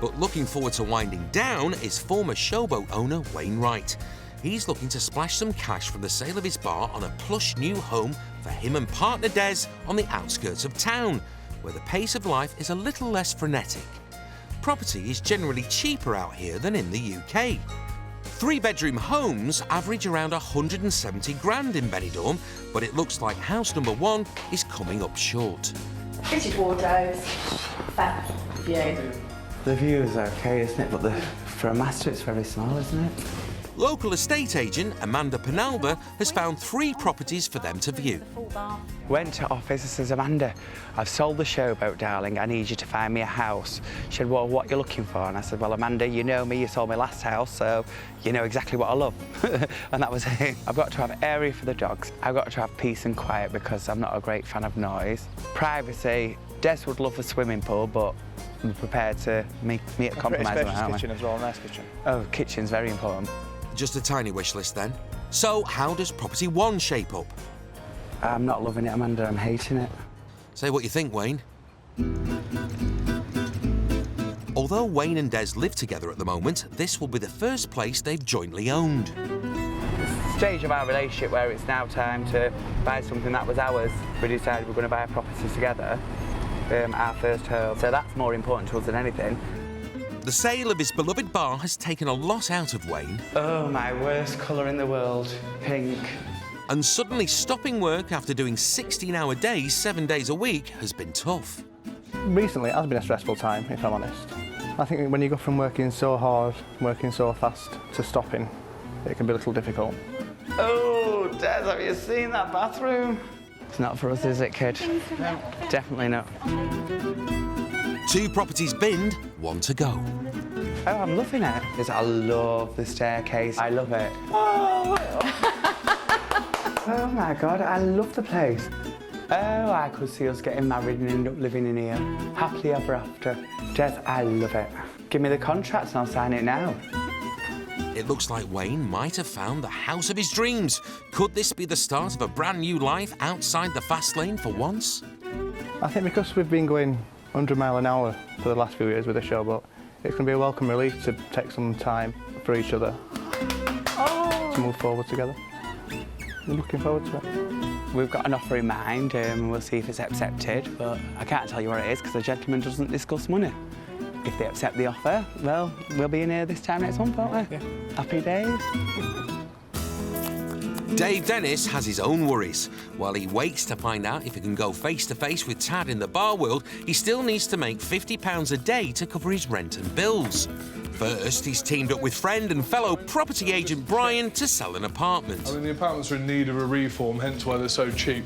But looking forward to winding down is former showboat owner Wayne Wright. He's looking to splash some cash from the sale of his bar on a plush new home for him and partner Des on the outskirts of town, where the pace of life is a little less frenetic. Property is generally cheaper out here than in the UK. 3-bedroom homes average around 170 grand in Benidorm, but it looks like house number 1 is coming up short. Fitted wardrobes, back view. The view is okay, isn't it? But for a master, it's very small, isn't it? Local estate agent Amanda Penalba has found 3 properties for them to view. Went to office and says, Amanda, I've sold the showboat, darling. I need you to find me a house. She said, well, what are you looking for? And I said, well, Amanda, you know me, you sold my last house, so you know exactly what I love. And that was it. I've got to have an area for the dogs. I've got to have peace and quiet because I'm not a great fan of noise. Privacy. Des would love a swimming pool, but I'm prepared to meet a compromise. Spacious kitchen as well, a nice kitchen. Oh, kitchen's very important. Just a tiny wish list then. So how does property 1 shape up? I'm not loving it, Amanda, I'm hating it. Say what you think, Wayne. Although Wayne and Des live together at the moment, this will be the first place they've jointly owned. It's the stage of our relationship where it's now time to buy something that was ours. We decided we're going to buy a property together, our first home. So that's more important to us than anything. The sale of his beloved bar has taken a lot out of Wayne. Oh, my worst colour in the world, pink. And suddenly stopping work after doing 16-hour days, 7 days a week, has been tough. Recently, it has been a stressful time, if I'm honest. I think when you go from working so hard, working so fast, to stopping, it can be a little difficult. Oh, Des, have you seen that bathroom? It's not for us, is it, kid? No, definitely not. 2 properties binned, 1 to go. Oh, I'm loving it. I love the staircase. I love it. Oh, oh my God, I love the place. Oh, I could see us getting married and end up living in here. Happily ever after. Des, I love it. Give me the contracts and I'll sign it now. It looks like Wayne might have found the house of his dreams. Could this be the start of a brand new life outside the fast lane for once? I think because we've been going 100 mile an hour for the last few years with the showboat, it's going to be a welcome relief to take some time for each other to move forward together. I'm looking forward to it. We've got an offer in mind and we'll see if it's accepted, but I can't tell you what it is because the gentleman doesn't discuss money. If they accept the offer, well, we'll be in here this time next month, won't we? Yeah. Happy days. Dave Dennis has his own worries. While he waits to find out if he can go face-to-face with Tad in the bar world, he still needs to make £50 a day to cover his rent and bills. First, he's teamed up with friend and fellow property agent Brian to sell an apartment. I mean, the apartments are in need of a reform, hence why they're so cheap.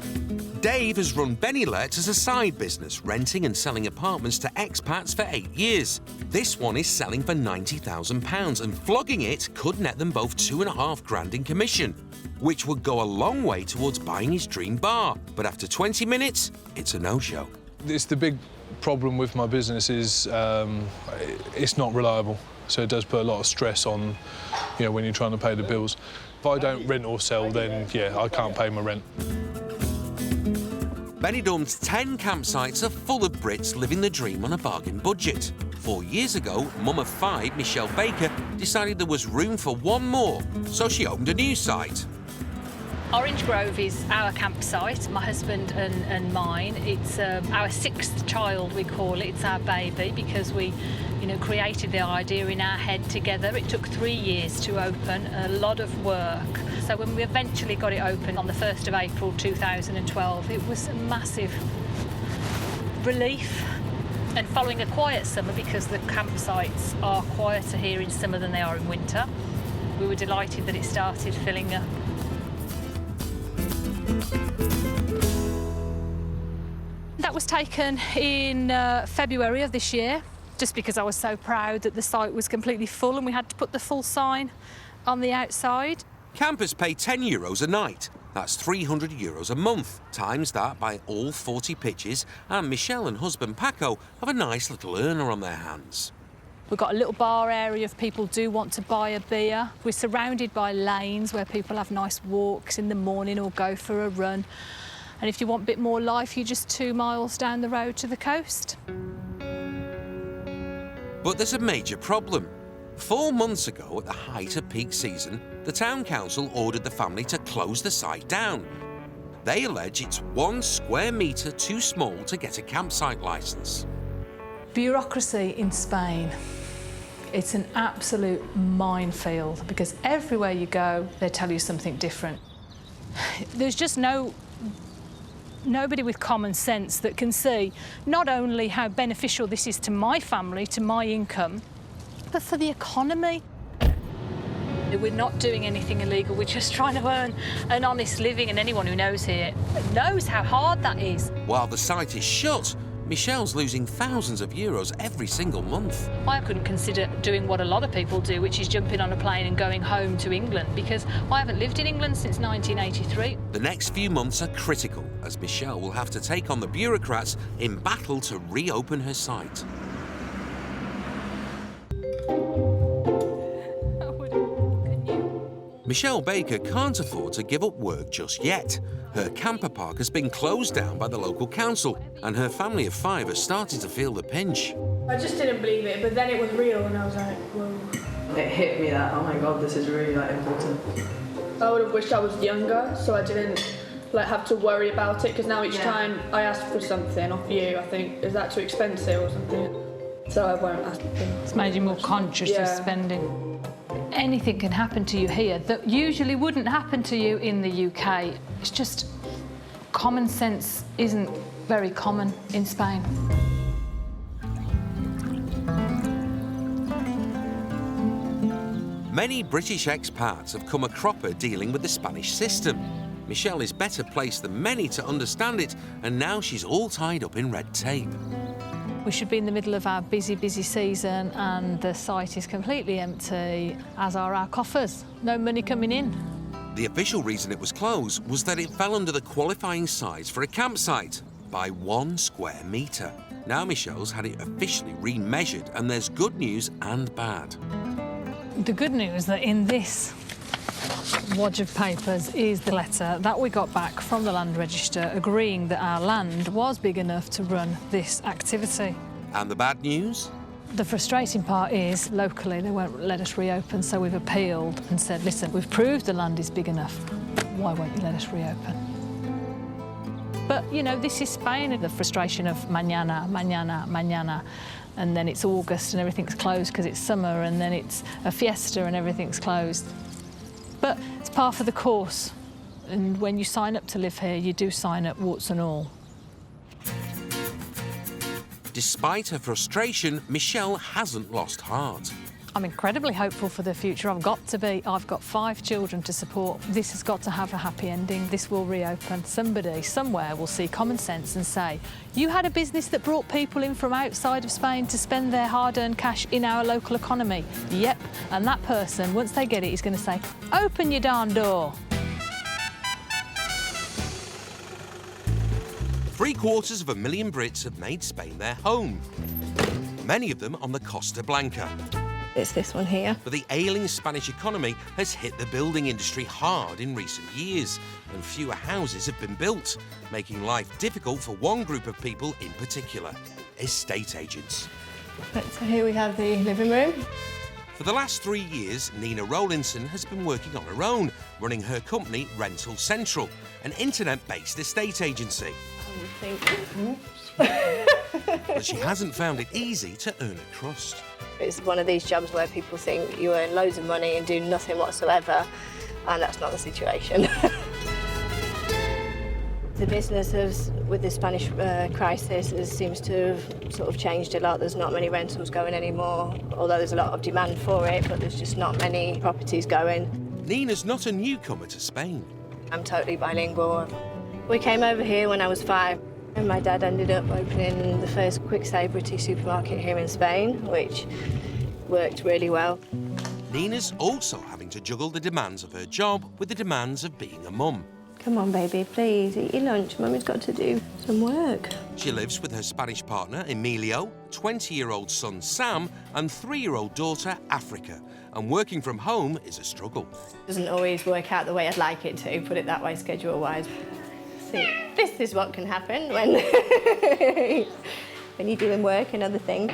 Dave has run Benilets as a side business, renting and selling apartments to expats for 8 years. This one is selling for £90,000 and flogging it could net them both 2.5 grand in commission, which would go a long way towards buying his dream bar. But after 20 minutes, it's a no-show. It's the big problem with my business is it's not reliable. So it does put a lot of stress on, you know, when you're trying to pay the bills. If I don't rent or sell, then, yeah, I can't pay my rent. Benidorm's 10 campsites are full of Brits living the dream on a bargain budget. 4 years ago, mum of 5, Michelle Baker, decided there was room for 1 more, so she opened a new site. Orange Grove is our campsite, my husband and mine. It's our 6th child, we call it. It's our baby because we, created the idea in our head together. It took 3 years to open, a lot of work. So when we eventually got it open on the 1st of April 2012, it was a massive relief. And following a quiet summer, because the campsites are quieter here in summer than they are in winter, we were delighted that it started filling up. That was taken in February of this year, just because I was so proud that the site was completely full and we had to put the full sign on the outside. Campers pay €10 a night. That's €300 a month. Times that by all 40 pitches, and Michelle and husband Paco have a nice little earner on their hands. We've got a little bar area if people do want to buy a beer. We're surrounded by lanes where people have nice walks in the morning or go for a run. And if you want a bit more life, you're just 2 miles down the road to the coast. But there's a major problem. 4 months ago, at the height of peak season, the town council ordered the family to close the site down. They allege it's 1 square metre too small to get a campsite licence. Bureaucracy in Spain, it's an absolute minefield because everywhere you go, they tell you something different. There's just nobody with common sense that can see not only how beneficial this is to my family, to my income, but for the economy. We're not doing anything illegal, we're just trying to earn an honest living, and anyone who knows here knows how hard that is. While the site is shut, Michelle's losing thousands of euros every single month. I couldn't consider doing what a lot of people do, which is jumping on a plane and going home to England, because I haven't lived in England since 1983. The next few months are critical, as Michelle will have to take on the bureaucrats in battle to reopen her site. Michelle Baker can't afford to give up work just yet. Her camper park has been closed down by the local council, and her family of 5 are starting to feel the pinch. I just didn't believe it, but then it was real and I was like, whoa. It hit me that, oh my God, this is really important. I would have wished I was younger so I didn't have to worry about it, because now each time I ask for something off you, I think, is that too expensive or something? So I won't ask for it. It's made you more conscious of spending. Anything can happen to you here that usually wouldn't happen to you in the UK. It's just common sense isn't very common in Spain. Many British expats have come a cropper dealing with the Spanish system. Michelle is better placed than many to understand it, and now she's all tied up in red tape. We should be in the middle of our busy season and the site is completely empty, as are our coffers. No money coming in. The official reason it was closed was that it fell under the qualifying size for a campsite by 1 square metre. Now Michelle's had it officially remeasured, and there's good news and bad. The good news that in this wodge of papers is the letter that we got back from the land register agreeing that our land was big enough to run this activity. And the bad news? The frustrating part is, locally, they won't let us reopen, so we've appealed and said, listen, we've proved the land is big enough. Why won't you let us reopen? But, you know, this is Spain, and the frustration of mañana, mañana, mañana, and then it's August and everything's closed because it's summer, and then it's a fiesta and everything's closed. But it's par for the course, and when you sign up to live here, you do sign up warts and all. Despite her frustration, Michelle hasn't lost heart. I'm incredibly hopeful for the future. I've got to be. I've got 5 children to support. This has got to have a happy ending. This will reopen. Somebody, somewhere, will see common sense and say, you had a business that brought people in from outside of Spain to spend their hard-earned cash in our local economy. Yep, and that person, once they get it, is going to say, open your darn door. 750,000 Brits have made Spain their home, many of them on the Costa Blanca. It's this one here. But the ailing Spanish economy has hit the building industry hard in recent years, and fewer houses have been built, making life difficult for one group of people in particular: estate agents. Right, so here we have the living room. For the last 3 years, Nina Rowlinson has been working on her own, running her company Rental Central, an internet-based estate agency. But she hasn't found it easy to earn a crust. It's one of these jobs where people think you earn loads of money and do nothing whatsoever, and that's not the situation. The business with the Spanish crisis seems to have sort of changed a lot. There's not many rentals going anymore, although there's a lot of demand for it, but there's just not many properties going. Nina's not a newcomer to Spain. I'm totally bilingual. We came over here when I was 5, and my dad ended up opening the first quick-save British supermarket here in Spain, which worked really well. Nina's also having to juggle the demands of her job with the demands of being a mum. Come on, baby, please, eat your lunch. Mummy's got to do some work. She lives with her Spanish partner, Emilio, 20-year-old son, Sam, and 3-year-old daughter, Africa. And working from home is a struggle. Doesn't always work out the way I'd like it to, put it that way, schedule-wise. See, this is what can happen when, when you're doing work and other things.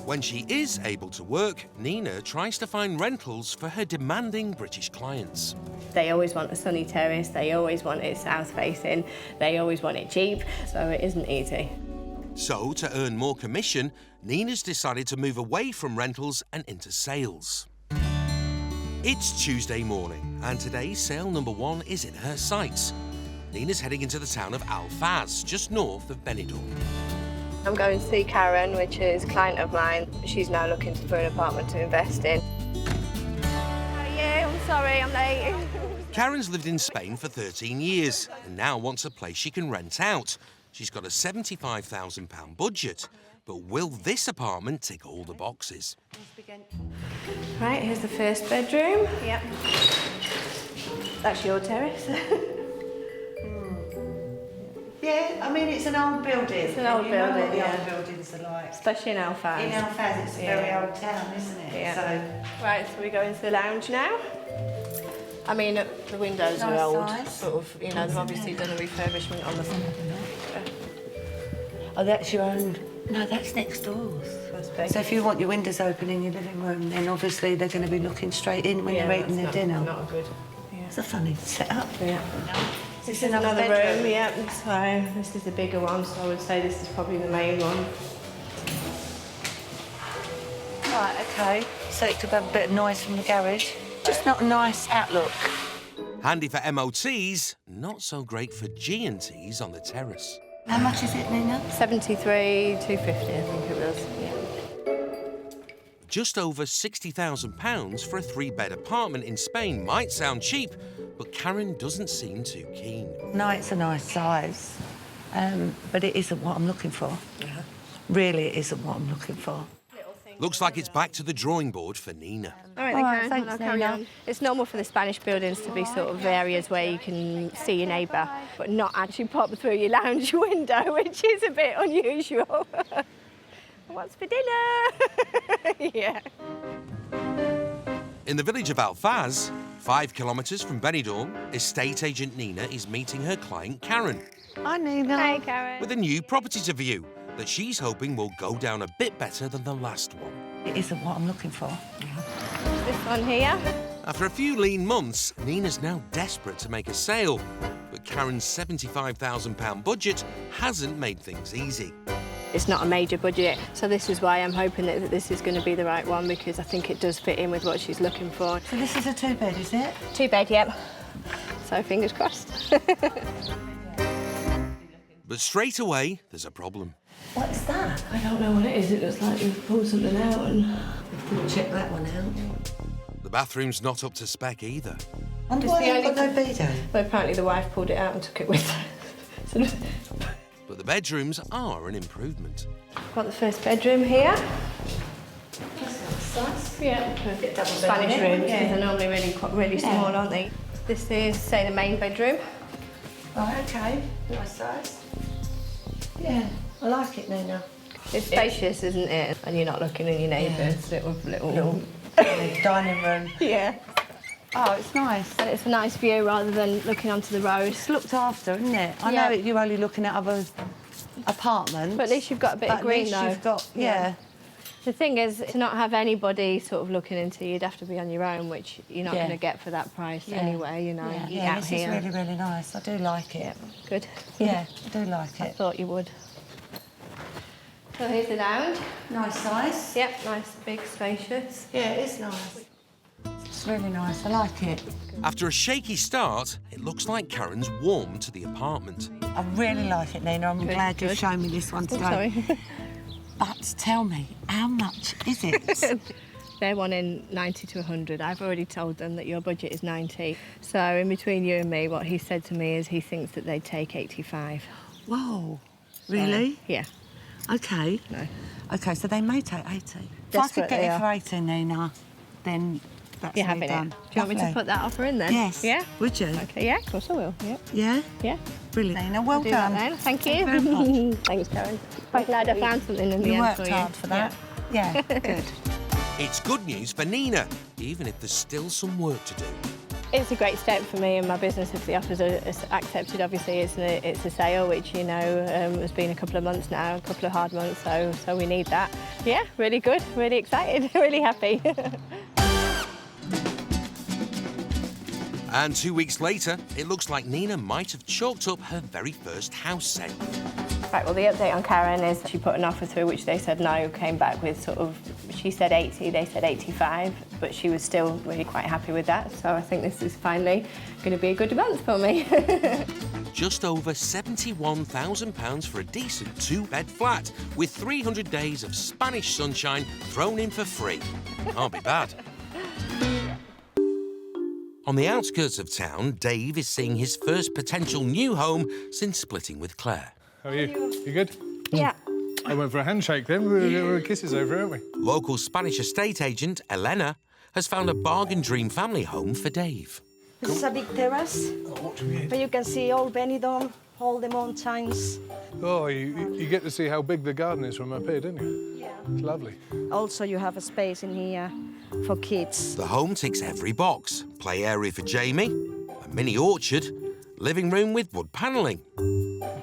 When she is able to work, Nina tries to find rentals for her demanding British clients. They always want a sunny terrace, they always want it south-facing, they always want it cheap, so it isn't easy. So, to earn more commission, Nina's decided to move away from rentals and into sales. It's Tuesday morning, and today's sale number 1 is in her sights. Nina's heading into the town of Alfaz, just north of Benidorm. I'm going to see Karen, which is a client of mine. She's now looking for an apartment to invest in. How are you? I'm sorry, I'm late. Karen's lived in Spain for 13 years and now wants a place she can rent out. She's got a £75,000 budget, but will this apartment tick all the boxes? Right, here's the first bedroom. Yep. That's your terrace. Yeah, I mean, it's an old building. It's an old building, know what yeah. the old buildings are like. Especially in Alfaz. In Alfaz, it's a very old town, isn't it? Yeah. So, right, so we go into the lounge now. I mean, the windows are Nice old, size. sort of, you know, they've obviously done a refurbishment on the front. oh, that's your own. No, that's next door. So if you want your windows open in your living room, then obviously they're going to be looking straight in when you're eating their dinner. Not a good. Yeah. It's a funny setup. Yeah. This is another room, yeah. So this is the bigger one, so I would say this is probably the main one. Right, okay. So it could have a bit of noise from the garage. Just not a nice outlook. Handy for MOTs, not so great for G&Ts on the terrace. How much is it, Nina? 73,250, I think it was. Yeah. Just over £60,000 for a 3-bed apartment in Spain might sound cheap, but Karen doesn't seem too keen. No, it's a nice size, but it isn't what I'm looking for. Really, it isn't what I'm looking for. Looks like it's back to the drawing board for Nina. All right, then, Karen, I'll carry on. It's normal for the Spanish buildings to be sort of areas where you can see your neighbour, but not actually pop through your lounge window, which is a bit unusual. What's for dinner? Yeah. In the village of Alfaz, 5 kilometres from Benidorm, estate agent Nina is meeting her client Karen Hi, Nina. Hey, Karen. with a new property to view that she's hoping will go down a bit better than the last one. It isn't what I'm looking for. This one here. After a few lean months, Nina's now desperate to make a sale, but Karen's £75,000 budget hasn't made things easy. It's not a major budget, so this is why I'm hoping that this is going to be the right one, because I think it does fit in with what she's looking for. So this is a 2-bed, is it? 2-bed, yep. So fingers crossed. But straight away, there's a problem. What's that? I don't know what it is. It looks like you've pulled something out and... Check that one out. The bathroom's not up to spec either. Wonder It's why the they've got only- no bidet. Well, apparently the wife pulled it out and took it with her. But the bedrooms are an improvement. Got the first bedroom here. That's nice. Yeah. Double Spanish bed, rooms, yeah. because they're normally really small, aren't they? This is, say, the main bedroom. Right, okay. Nice size. Yeah, I like it, Nina. It's spacious, isn't it? And you're not looking in your neighbours' little... Dining room. Yeah. Oh, it's nice. And it's a nice view rather than looking onto the road. It's looked after, isn't it? I Yeah. know you're only looking at other apartments. But at least you've got a bit of at green, least though. you've got, yeah. The thing is, to not have anybody sort of looking into you, you'd have to be on your own, which you're not Yeah. going to get for that price Yeah. anyway, you know. Yeah, You yeah, out this here. is really, really nice. I do like it. Good. Yeah, I do like I it. thought you would. So here's the lounge. Nice size. Yep, nice, big, spacious. Yeah, it is nice. It's really nice. I like it. After a shaky start, it looks like Karen's warmed to the apartment. I really like it, Nina. I'm glad you've good. shown me this one Oh, today. sorry. But tell me, how much is it? They're wanting 90 to 100. I've already told them that your budget is 90. So in between you and me, what he said to me is he thinks that they'd take 85. Whoa, really? Yeah. Okay. No. Okay, so they may take 80. If I could Desperate get they it are. for 80, Nina, then that's You're me having done. it. Do you want me to Lovely. put that offer in then? Yes. Yeah? Would you? Okay, yeah, of course I will. Yep. Yeah? Yeah. Brilliant. Nina, well Do done. that then. Thank you. Thank you very much. Thanks, Karen. Quite glad I found something in the You end worked for you. hard for that. Yeah, good. It's good news for Nina, even if there's still some work to do. It's a great step for me and my business if the offers are accepted. Obviously, it's a sale, which, you know, has been a couple of months now, a couple of hard months, so we need that. Yeah, really good, really excited, really happy. And 2 weeks later, it looks like Nina might have chalked up her very first house sale. Right, well, the update on Karen is she put an offer through, which they said no, came back with sort of, she said 80, they said 85, but she was still really quite happy with that. So I think this is finally going to be a good month for me. Just over £71,000 for a decent 2-bed flat with 300 days of Spanish sunshine thrown in for free. Can't be bad. On the outskirts of town, Dave is seeing his first potential new home since splitting with Claire. How are you? You good? Yeah. I went for a handshake then. We were kisses over, aren't we? Local Spanish estate agent, Elena, has found a bargain dream family home for Dave. This is a big terrace. Oh, what do you mean? Where you can see all Benidorm, all the mountains. Oh, you get to see how big the garden is from up here, don't you? Yeah. It's lovely. Also, you have a space in here for kids. The home ticks every box. Play area for Jamie, a mini orchard, living room with wood panelling.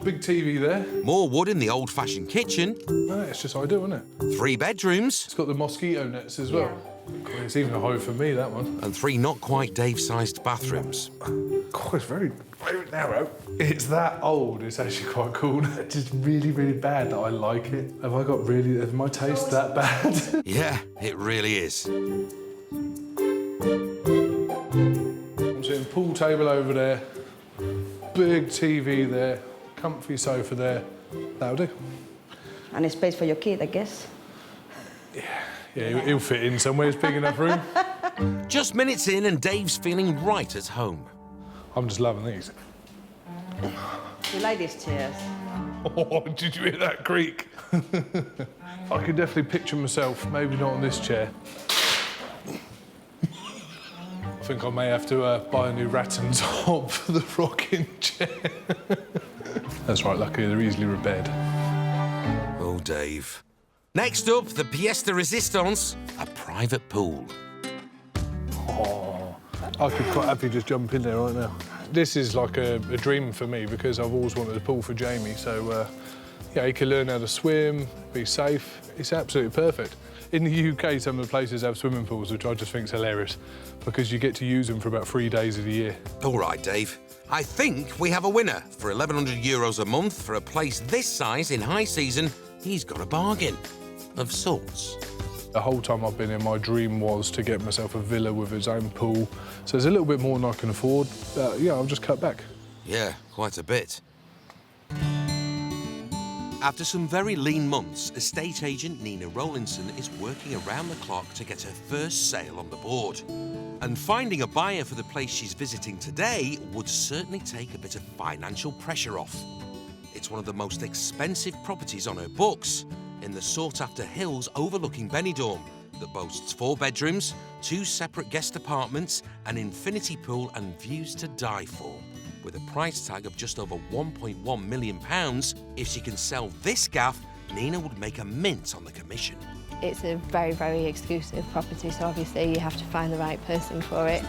Big TV there. More wood in the old-fashioned kitchen. No, it's just ideal, isn't it? 3 bedrooms. It's got the mosquito nets as well. God, it's even a home for me, that one. And 3 not quite Dave-sized bathrooms. God, it's very narrow. It's that old, it's actually quite cool. It's just really, really bad that I like it. Have my taste that bad? Yeah, it really is. I'm seeing pool table over there, big TV there, comfy sofa there. That'll do. And a space for your kid, I guess. Yeah, he'll fit in somewhere. It's big enough room. Just minutes in and Dave's feeling right at home. I'm just loving these. You like these chairs? Oh, did you hear that creak? I could definitely picture myself, maybe not on this chair. I think I may have to buy a new rattan top for the rocking chair. That's right, luckily they're easily repaired. Oh, Dave. Next up, the pièce de résistance, a private pool. Oh, I could quite happily just jump in there right now. This is like a dream for me because I've always wanted a pool for Jamie, so yeah, he can learn how to swim, be safe. It's absolutely perfect. In the UK, some of the places have swimming pools, which I just think is hilarious because you get to use them for about 3 days of the year. All right, Dave. I think we have a winner. For €1,100 a month for a place this size in high season, he's got a bargain of sorts. The whole time I've been here, my dream was to get myself a villa with its own pool. So it's a little bit more than I can afford. Yeah, I'll just cut back. Yeah, quite a bit. After some very lean months, estate agent Nina Rowlinson is working around the clock to get her first sale on the board. And finding a buyer for the place she's visiting today would certainly take a bit of financial pressure off. It's one of the most expensive properties on her books, in the sought-after hills overlooking Benidorm, that boasts 4 bedrooms, 2 separate guest apartments, an infinity pool and views to die for. With a price tag of just over £1.1 million, if she can sell this gaff, Nina would make a mint on the commission. It's a very, very exclusive property, so obviously you have to find the right person for it.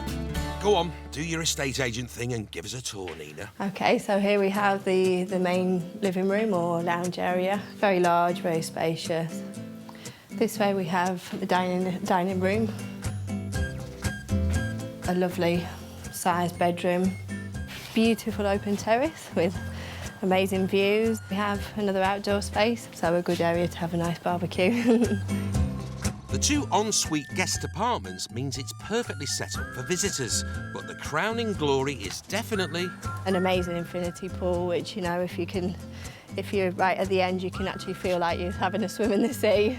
Go on, do your estate agent thing and give us a tour, Nina. OK, so here we have the main living room or lounge area. Very large, very spacious. This way we have the dining room. A lovely sized bedroom. Beautiful open terrace with amazing views. We have another outdoor space, so a good area to have a nice barbecue. The 2 ensuite guest apartments means it's perfectly set up for visitors, but the crowning glory is definitely an amazing infinity pool, which, you know, if you're right at the end, you can actually feel like you're having a swim in the sea.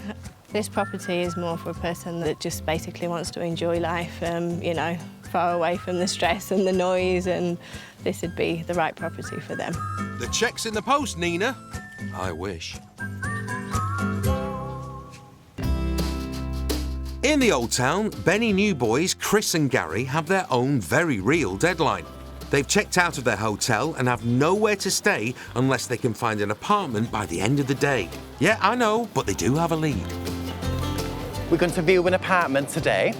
This property is more for a person that just basically wants to enjoy life, you know, far away from the stress and the noise, and this would be the right property for them. The check's in the post, Nina. I wish. In the old town, Benny New Boys, Chris and Gary have their own very real deadline. They've checked out of their hotel and have nowhere to stay unless they can find an apartment by the end of the day. Yeah, I know, but they do have a lead. We're going to view an apartment today.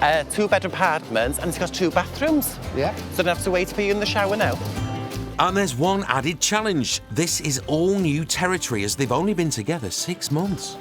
2-bedroom apartments, and it's got 2 bathrooms. Yeah. So I don't have to wait for you in the shower now. And there's one added challenge. This is all new territory as they've only been together 6 months.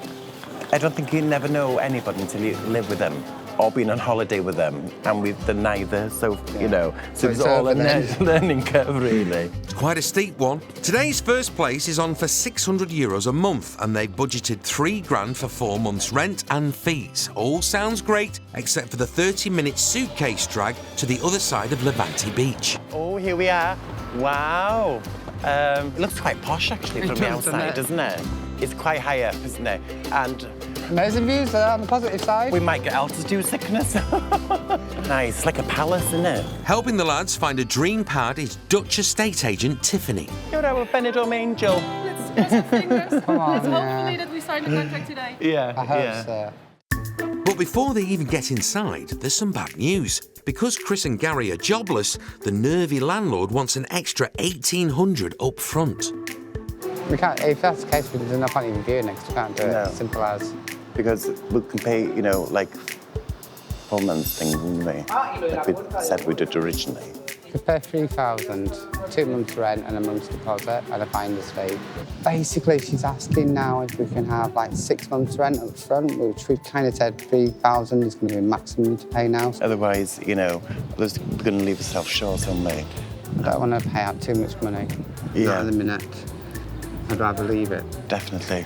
I don't think you never know anybody until you live with them or been on holiday with them, and we've done neither, so, you know, so it's all a learning curve, really. It's quite a steep one. Today's first place is on for €600 a month, and they budgeted £3,000 for 4 months' rent and fees. All sounds great, except for the 30-minute suitcase drag to the other side of Levante Beach. Oh, here we are. Wow. It looks quite posh, actually, from the outside, doesn't it? It's quite high up, isn't it? And amazing views on the positive side. we might get altitude sickness. Nice, like a palace, isn't it? Helping the lads find a dream pad is Dutch estate agent Tiffany. You're our Benidorm angel. Let's cross our fingers. Come on, Hopefully that we sign the contract today. Yeah, I hope so. But before they even get inside, there's some bad news. Because Chris and Gary are jobless, the nervy landlord wants an extra $1,800 up front. We can't, if that's the case, there's no point even viewing next. We can't do it as simple as. Because we can pay, you know, like 4 months thing, wouldn't we? Like we said we did originally. We pay $3,000, 2 months rent and a month's deposit and a finder's fee. Basically, she's asking now if we can have like 6 months rent up front, which we've kind of said $3,000 is going to be maximum to pay now. Otherwise, you know, we're going to leave ourselves short, aren't we? I don't want to pay out too much money. Yeah. Not at the minute. I'd rather leave it. Definitely.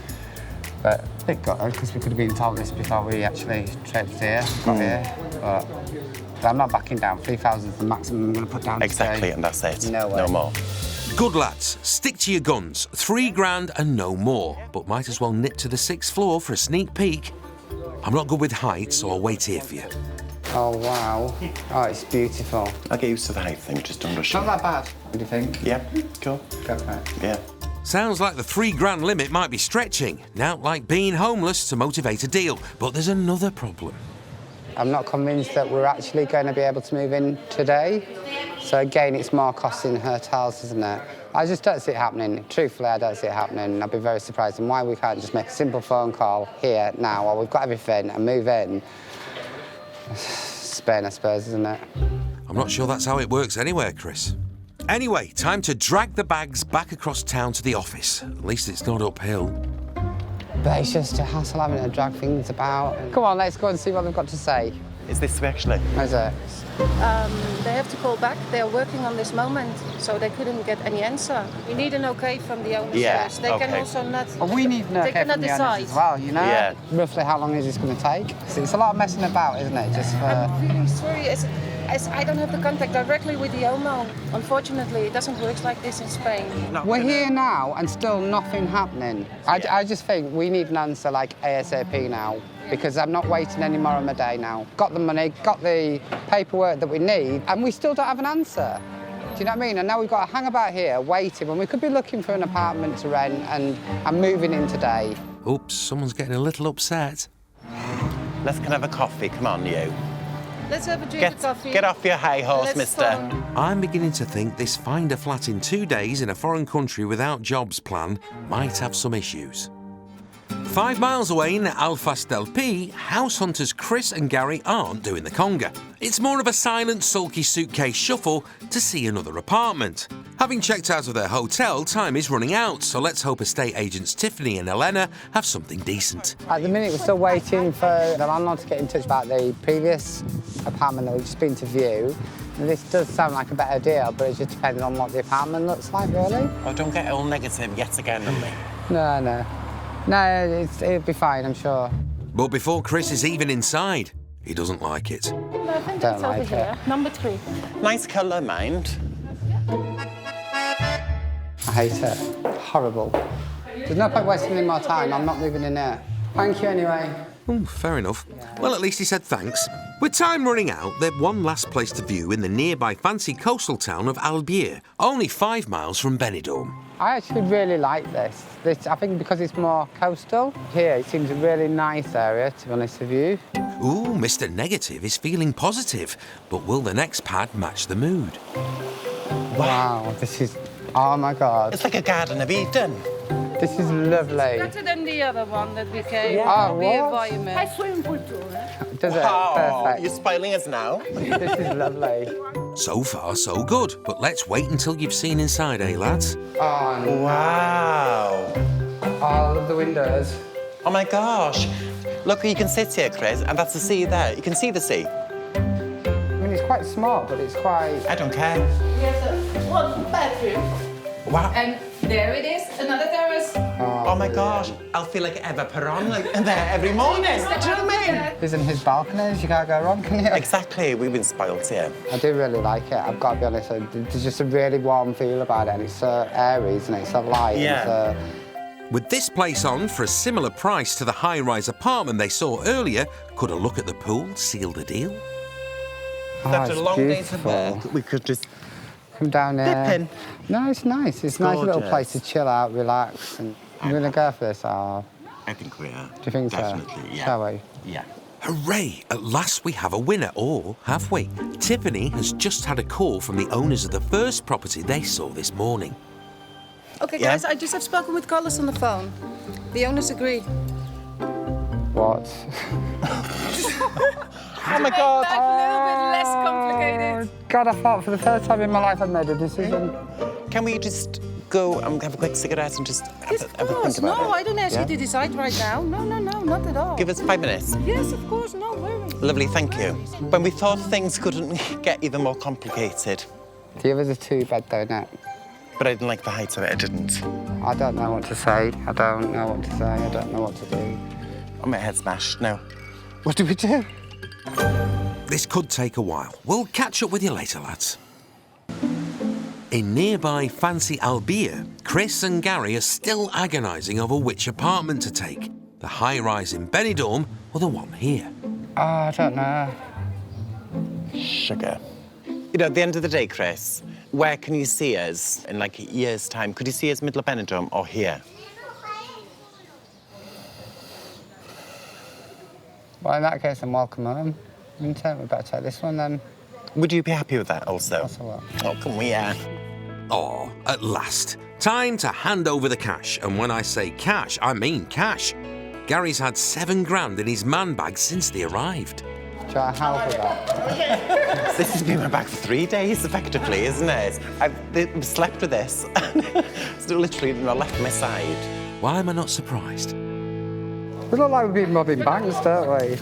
But a bit gutted because we could have been told this before we actually tripped here, got here. But I'm not backing down. 3,000 is the maximum I'm going to put down. Exactly, today. and that's it. No way. No more. Good lads, stick to your guns. $3,000 and no more. But might as well nip to the 6th floor for a sneak peek. I'm not good with heights, so I'll wait here for you. Oh, wow. Oh, it's beautiful. I'll get used to the height thing, just don't rush it. Not that bad, what do you think? Yeah, cool. Go for it. Yeah. Sounds like the $3,000 limit might be stretching. Now, like being homeless to motivate a deal. But there's another problem. I'm not convinced that we're actually going to be able to move in today. So again, it's more costing hotels, isn't it? I just don't see it happening. Truthfully, I don't see it happening. I'd be very surprised in why we can't just make a simple phone call here, now, while we've got everything, and move in. Spain, I suppose, isn't it? I'm not sure that's how it works anywhere, Chris. Anyway, time to drag the bags back across town to the office. At least it's not uphill. But it's just a hassle having to drag things about. Come on, let's go and see what they've got to say. Is this actually? Is it? They have to call back. They are working on this moment, so they couldn't get any answer. We need an okay from the owners first. They can also not. Well, we need an okay from the owners as well, you know? Yeah. Roughly how long is this going to take? So it's a lot of messing about, isn't it? Just for... I'm really sorry. As I don't have the contact directly with the owner. Unfortunately, it doesn't work like this in Spain. We're here now and still nothing happening. I just think we need an answer like ASAP now, because I'm not waiting any more on my day now. Got the money, got the paperwork that we need, and we still don't have an answer. Do you know what I mean? And now we've got to hang about here waiting when we could be looking for an apartment to rent and moving in today. Oops, someone's getting a little upset. Let's have a coffee, come on, you. Let's have a drink of coffee. Get off your high horse, Let's mister. I'm beginning to think this find a flat in 2 days in a foreign country without jobs plan might have some issues. 5 miles away in Alfas del Pi, house hunters Chris and Gary aren't doing the conga. It's more of a silent, sulky suitcase shuffle to see another apartment. Having checked out of their hotel, time is running out, so let's hope estate agents Tiffany and Elena have something decent. At the minute, we're still waiting for the landlord to get in touch about the previous apartment that we've just been to view. This does sound like a better deal, but it just depends on what the apartment looks like, really. Oh, don't get all negative yet again on me. No. No, it'll be fine, I'm sure. But before Chris is even inside, he doesn't like it. No, I think Don't it's over like here. Number 3. Nice colour, mind. I hate it. Horrible. There's no point wasting any more time. I'm not moving in there. Thank you anyway. Fair enough. Well, at least he said thanks. With time running out, they've one last place to view in the nearby fancy coastal town of Albier, only 5 miles from Benidorm. I actually really like this. I think because it's more coastal. Here, it seems a really nice area, to be honest with you. Ooh, Mr. Negative is feeling positive, but will the next pad match the mood? Wow, this is... Oh, my God. It's like a Garden of Eden. This is lovely. Better than the other one that we came. Yeah. The environment. Hij swimming pool too, Does it? Oh, Perfect. you're spoiling us now. This is lovely. So far, so good. But let's wait until you've seen inside, eh, lads? Oh, no. Wow. Oh, I love the windows. Oh my gosh. Look, you can sit here, Chris, and that's the sea there. You can see the sea. I mean, it's quite smart, but it's quite... I don't care. Here's one bathroom. Wow. And there it is, another terrace. Oh my gosh. I'll feel like Eva Peron like there every morning. Do you know what I mean? Isn't his balconies? You can't go wrong, can you? Exactly. We've been spoilt here. I do really like it. I've got to be honest. There's just a really warm feel about it, and it's so airy, isn't it? It's so light. Yeah. And With this place on for a similar price to the high-rise apartment they saw earlier, could a look at the pool seal the deal? After it's a long day's beautiful. work, we could just come down here. dip in. No, it's nice. It's a nice little gorgeous. place to chill out, relax, and I'm going to go for this. I think we are. Do you think Definitely, so? yeah. Shall we? Yeah. Hooray! At last we have a winner, or have we? Tiffany has just had a call from the owners of the first property they saw this morning. Okay, Yeah? guys, I just have spoken with Carlos on the phone. The owners agree. What? Oh my God. Life a little bit less complicated. God, I thought for the first time in my life I've made a decision. Can we just go and have a quick cigarette and just Yes, have of a think course. about No, it? I don't ask Yeah? you to decide right now. No, not at all. Give us 5 minutes. Yes, of course, no worries. Lovely, thank you. When we thought things couldn't get even more complicated, The other's a 2-bed though, no? but I didn't like the height of it, I didn't. I don't know what to say. I don't know what to say. I don't know what to do. Oh, my head's smashed now. What do we do? This could take a while. We'll catch up with you later, lads. In nearby fancy Albia, Chris and Gary are still agonising over which apartment to take. The high-rise in Benidorm or the one here. Oh, I don't know. Sugar. You know, at the end of the day, Chris, where can you see us in like a year's time? Could you see us middle of Benidorm or here? Well, in that case, I'm welcome home. We better take this one then. Would you be happy with that also? That's a lot. Oh, come here. Oh, at last. Time to hand over the cash. And when I say cash, I mean cash. Gary's had $7,000 in his man bag since they arrived. Shall I help with that? This has been my bag for 3 days, effectively, isn't it? I've slept with this. It's literally not left my side. Why am I not surprised? We look like we've been robbing banks, don't we?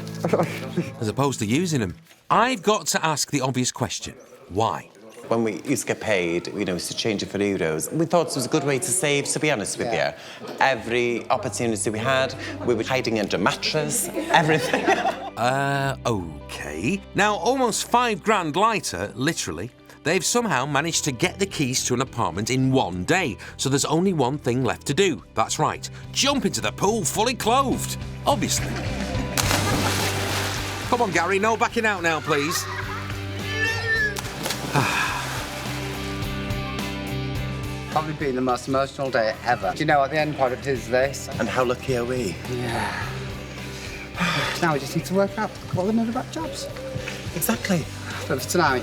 As opposed to using them. I've got to ask the obvious question. Why? When we used to get paid, you know, to change it for euros, we thought it was a good way to save, to be honest with you. Every opportunity we had, we were hiding under mattress, everything. Okay. Now, almost $5,000 later, literally, they've somehow managed to get the keys to an apartment in 1 day. So there's only one thing left to do. That's right. Jump into the pool fully clothed. Obviously. Come on, Gary, no backing out now, please. Probably been the most emotional day ever. Do you know what the end product is this? And how lucky are we? Yeah. Now we just need to work out all the other back jobs. Exactly. But for tonight,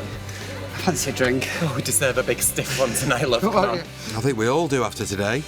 fancy a drink. Oh, we deserve a big stiff one tonight, love. Come on. I think we all do after today.